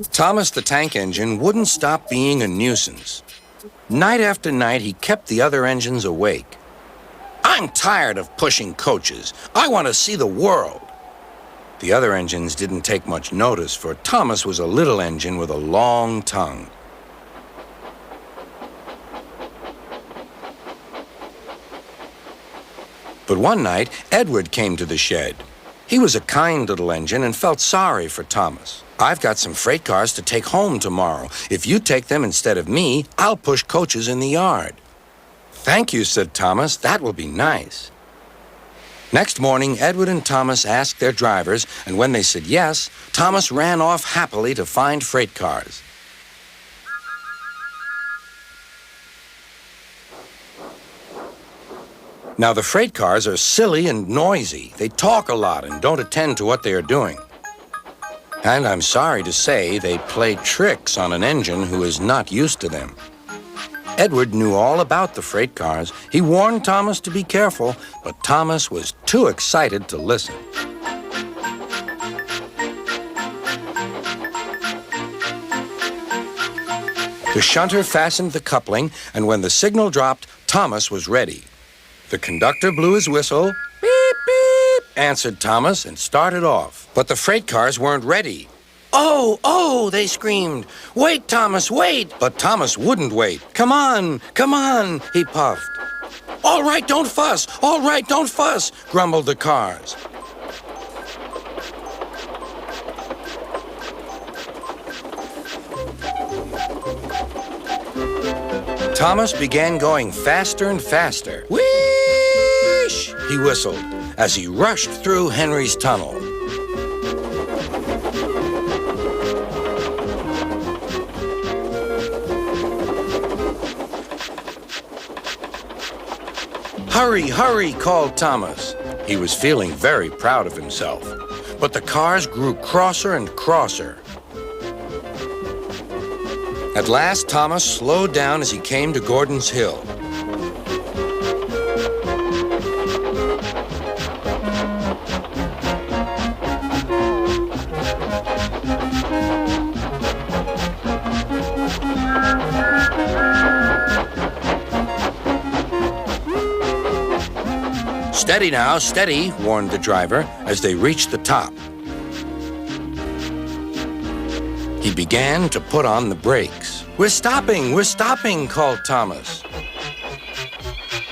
Thomas the tank engine wouldn't stop being a nuisance. Night after night, he kept the other engines awake. "I'm tired of pushing coaches. I want to see the world." The other engines didn't take much notice, for Thomas was a little engine with a long tongue. But one night, Edward came to the shed. He was a kind little engine and felt sorry for Thomas. "I've got some freight cars to take home tomorrow. If you take them instead of me, I'll push coaches in the yard." "Thank you," said Thomas. "That will be nice." Next morning, Edward and Thomas asked their drivers, and when they said yes, Thomas ran off happily to find freight cars. Now, the freight cars are silly and noisy. They talk a lot and don't attend to what they are doing. And I'm sorry to say, they play tricks on an engine who is not used to them. Edward knew all about the freight cars. He warned Thomas to be careful, but Thomas was too excited to listen. The shunter fastened the coupling, and when the signal dropped, Thomas was ready. The conductor blew his whistle. "Beep, beep," answered Thomas and started off. But the freight cars weren't ready. "Oh, oh," they screamed. "Wait, Thomas, wait!" But Thomas wouldn't wait. Come on, he puffed. "All right, don't fuss. All right, don't fuss," grumbled the cars. Thomas began going faster and faster. "Whoosh!" he whistled as he rushed through Henry's tunnel. "Hurry, hurry," called Thomas. He was feeling very proud of himself. But the cars grew crosser and crosser. At last, Thomas slowed down as he came to Gordon's Hill. "Steady now, steady," warned the driver as they reached the top. He began to put on the brakes. We're stopping," called Thomas.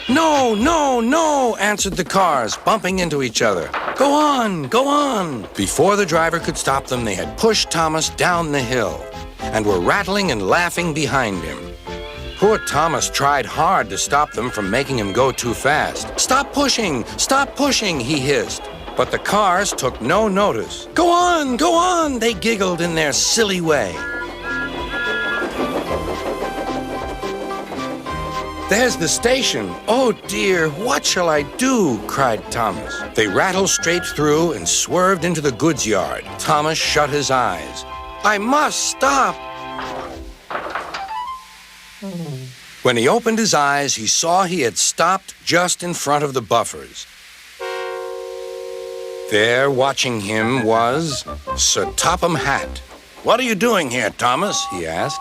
"No, no, no," answered the cars, bumping into each other. Go on." Before the driver could stop them, they had pushed Thomas down the hill and were rattling and laughing behind him. Poor Thomas tried hard to stop them from making him go too fast. Stop pushing, he hissed. But the cars took no notice. Go on, they giggled in their silly way. "There's the station. Oh dear, what shall I do?" cried Thomas. They rattled straight through and swerved into the goods yard. Thomas shut his eyes. "I must stop." When he opened his eyes, he saw he had stopped just in front of the buffers. There, watching him, was Sir Topham Hatt. "What are you doing here, Thomas?" he asked.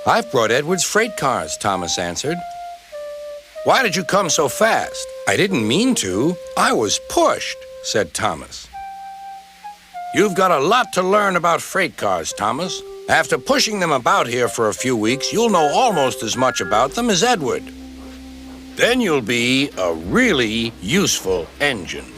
"I've brought Edward's freight cars," Thomas answered. "Why did you come so fast?" "I didn't mean to. I was pushed," said Thomas. "You've got a lot to learn about freight cars, Thomas. After pushing them about here for a few weeks, you'll know almost as much about them as Edward. Then you'll be a really useful engine."